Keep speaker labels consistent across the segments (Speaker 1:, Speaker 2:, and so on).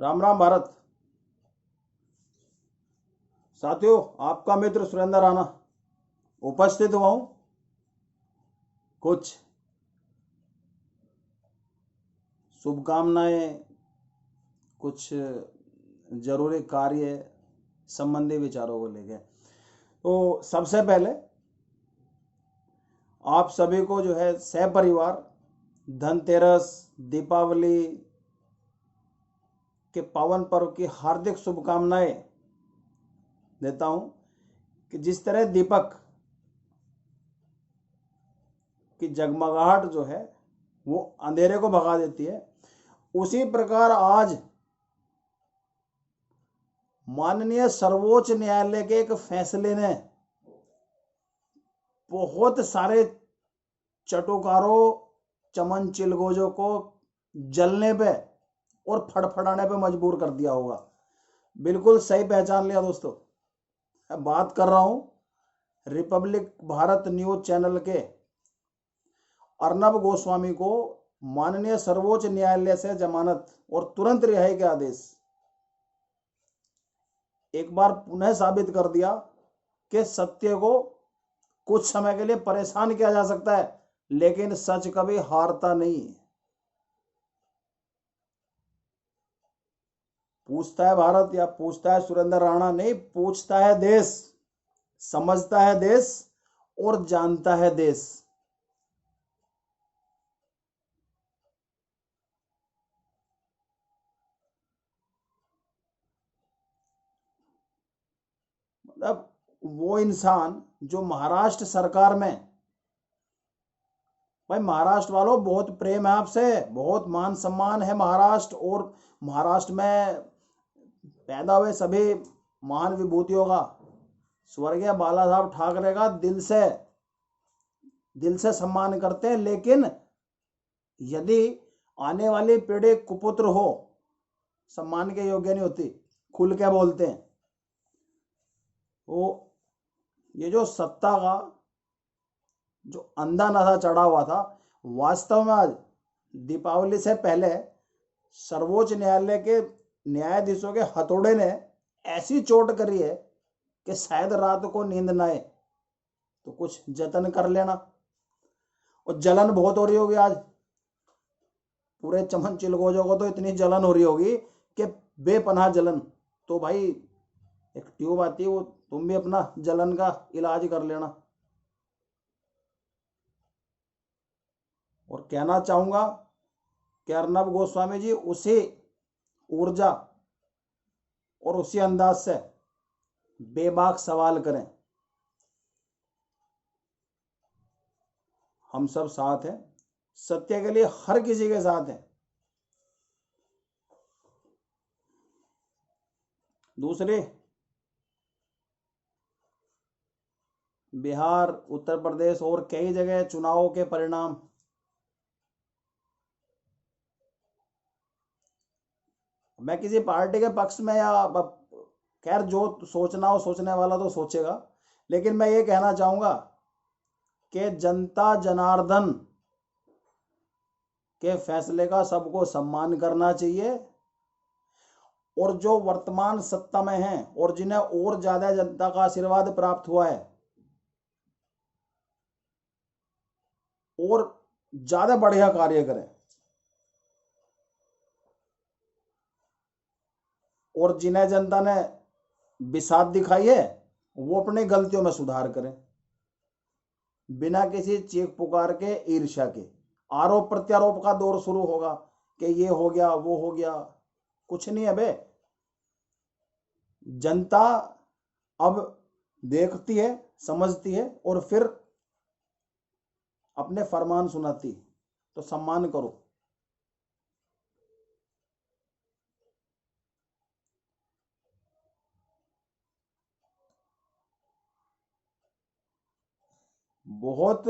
Speaker 1: राम राम भारत। साथियों, आपका मित्र सुरेंद्र राणा उपस्थित हुआ हूं कुछ शुभकामनाएं, कुछ जरूरी कार्य संबंधी विचारों को लेकर। तो सबसे पहले आप सभी को जो है सहपरिवार धनतेरस, दीपावली के पावन पर्व की हार्दिक शुभकामनाएं देता हूं कि जिस तरह दीपक की जगमगाहट जो है वो अंधेरे को भगा देती है, उसी प्रकार आज माननीय सर्वोच्च न्यायालय के एक फैसले ने बहुत सारे चटोकारों, चमन चिलगोजों को जलने पे और फड़फड़ाने पे मजबूर कर दिया होगा। बिल्कुल सही पहचान लिया दोस्तों। मैं बात कर रहा हूं रिपब्लिक भारत न्यूज चैनल के अर्नब गोस्वामी को माननीय सर्वोच्च न्यायालय से जमानत और तुरंत रिहाई के आदेश एक बार पुनः साबित कर दिया कि सत्य को कुछ समय के लिए परेशान किया जा सकता है, लेकिन सच कभी हारता नहीं। पूछता है भारत या पूछता है सुरेंद्र राणा नहीं, पूछता है देश, समझता है देश और जानता है देश। मतलब वो इंसान जो महाराष्ट्र सरकार में, भाई महाराष्ट्र वालों बहुत प्रेम है आपसे, बहुत मान सम्मान है महाराष्ट्र, और महाराष्ट्र में पैदा हुए सभी महान विभूतियों का, स्वर्गीय बाला साहब ठाकरे का दिल से सम्मान करते हैं। लेकिन यदि आने वाली पीढ़ी कुपुत्र हो, सम्मान के योग्य नहीं होती, खुल के बोलते हैं। वो ये जो सत्ता का जो अंधा नशा चढ़ा हुआ था, वास्तव में आज दीपावली से पहले सर्वोच्च न्यायालय के न्यायाधीशों के हथौड़े ने ऐसी चोट करी है कि शायद रात को नींद ना आए, तो कुछ जतन कर लेना। और जलन बहुत हो रही होगी आज, पूरे चमन चिलगोजों को तो इतनी जलन हो रही होगी कि बेपनाह जलन। तो भाई एक ट्यूब आती है, वो तुम भी अपना जलन का इलाज कर लेना। और कहना चाहूंगा कि अर्नब गोस्वामी जी उसी ऊर्जा और उसी अंदाज से बेबाक सवाल करें। हम सब साथ हैं, सत्य के लिए हर किसी के साथ हैं। दूसरे, बिहार, उत्तर प्रदेश और कई जगह चुनावों के परिणाम, मैं किसी पार्टी के पक्ष में या खैर जो सोचना हो, सोचने वाला तो सोचेगा, लेकिन मैं ये कहना चाहूंगा कि जनता जनार्दन के फैसले का सबको सम्मान करना चाहिए। और जो वर्तमान सत्ता में हैं और जिन्हें और ज्यादा जनता का आशीर्वाद प्राप्त हुआ है और ज्यादा बढ़िया कार्य करें, और जिन्हें जनता ने बिसात दिखाई है वो अपनी गलतियों में सुधार करें, बिना किसी चीख पुकार के, ईर्ष्या के। आरोप प्रत्यारोप का दौर शुरू होगा कि ये हो गया, वो हो गया। कुछ नहीं है बे, जनता अब देखती है, समझती है और फिर अपने फरमान सुनाती। तो सम्मान करो। बहुत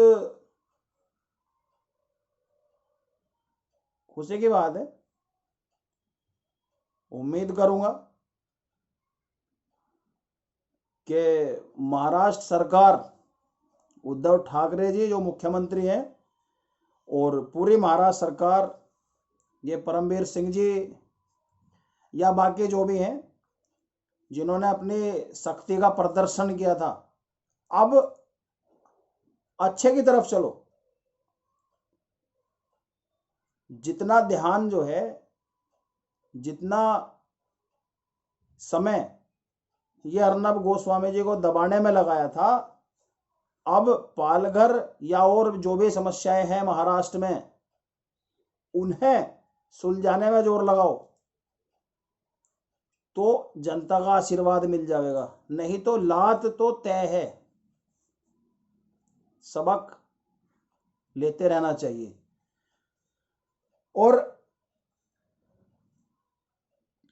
Speaker 1: खुशी की बात है, उम्मीद करूंगा कि महाराष्ट्र सरकार, उद्धव ठाकरे जी जो मुख्यमंत्री हैं, और पूरी महाराष्ट्र सरकार, ये परमवीर सिंह जी, या बाकी जो भी हैं जिन्होंने अपनी शक्ति का प्रदर्शन किया था, अब अच्छे की तरफ चलो। जितना ध्यान जो है, जितना समय ये अर्नब गोस्वामी जी को दबाने में लगाया था, अब पालघर या और जो भी समस्याएं हैं महाराष्ट्र में, उन्हें सुलझाने में जोर लगाओ तो जनता का आशीर्वाद मिल जाएगा, नहीं तो लात तो तय है। सबक लेते रहना चाहिए। और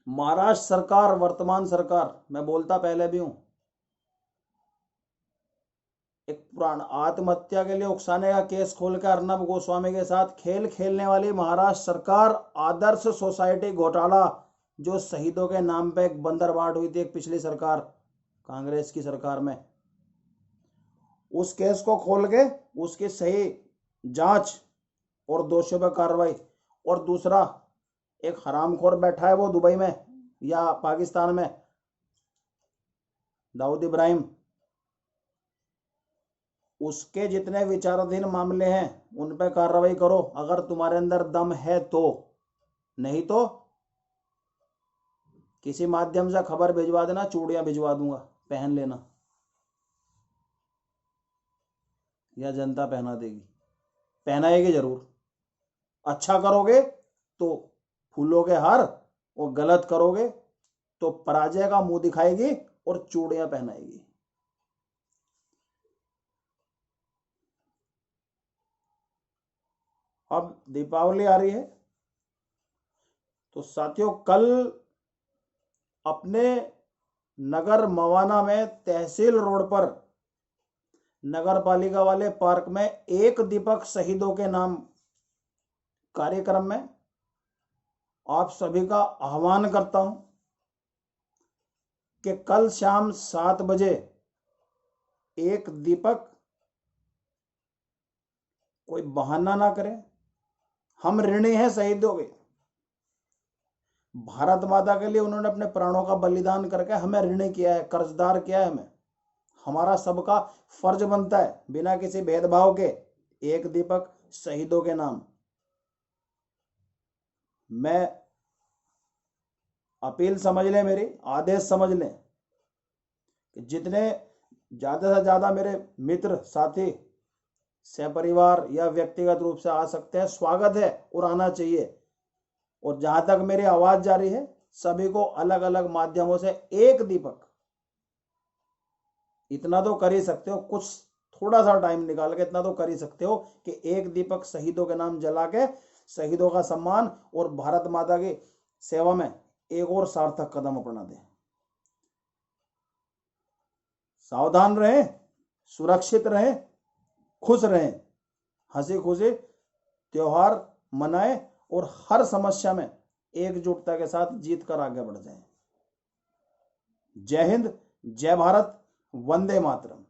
Speaker 1: महाराष्ट्र सरकार, वर्तमान सरकार, मैं बोलता पहले भी हूं, एक पुराना आत्महत्या के लिए उकसाने का केस खोलकर अर्नब गोस्वामी के साथ खेल खेलने वाली महाराष्ट्र सरकार, आदर्श सोसाइटी घोटाला जो शहीदों के नाम पे एक बंदरबाट हुई थी एक पिछली सरकार, कांग्रेस की सरकार में, उस केस को खोल के उसकी सही जांच और दोषियों पर कार्रवाई। और दूसरा, एक हरामखोर बैठा है वो दुबई में या पाकिस्तान में, दाऊद इब्राहिम, उसके जितने विचाराधीन मामले हैं उन पर कार्रवाई करो अगर तुम्हारे अंदर दम है तो, नहीं तो किसी माध्यम से खबर भिजवा देना, चूड़ियां भिजवा दूंगा, पहन लेना, या जनता पहना देगी, पहनाएगी जरूर। अच्छा करोगे तो फूलों के हार, और गलत करोगे तो पराजय का मुंह दिखाएगी और चूड़ियां पहनाएगी। अब दीपावली आ रही है, तो साथियों कल अपने नगर मवाना में तहसील रोड पर नगर पालिका वाले पार्क में एक दीपक शहीदों के नाम कार्यक्रम में आप सभी का आह्वान करता हूं कि कल शाम 7 बजे एक दीपक, कोई बहाना ना करें, हम ऋणी हैं शहीदों के, भारत माता के लिए उन्होंने अपने प्राणों का बलिदान करके हमें ऋणी किया है, कर्जदार किया है हमें। हमारा सबका फर्ज बनता है बिना किसी भेदभाव के एक दीपक शहीदों के नाम। मैं अपील समझ लें, मेरी आदेश समझ लें कि जितने ज्यादा से ज्यादा मेरे मित्र साथी सहपरिवार या व्यक्तिगत रूप से आ सकते हैं, स्वागत है और आना चाहिए। और जहां तक मेरी आवाज जा रही है, सभी को अलग अलग माध्यमों से एक दीपक, इतना तो कर ही सकते हो, कुछ थोड़ा सा टाइम निकाल के इतना तो कर ही सकते हो कि एक दीपक शहीदों के नाम जला के शहीदों का सम्मान और भारत माता की सेवा में एक और सार्थक कदम अपना दें। सावधान रहें, सुरक्षित रहें, खुश रहें, हंसी खुशी त्योहार मनाएं और हर समस्या में एकजुटता के साथ जीत कर आगे बढ़ जाएं। जय हिंद, जय भारत, वंदे मातरम।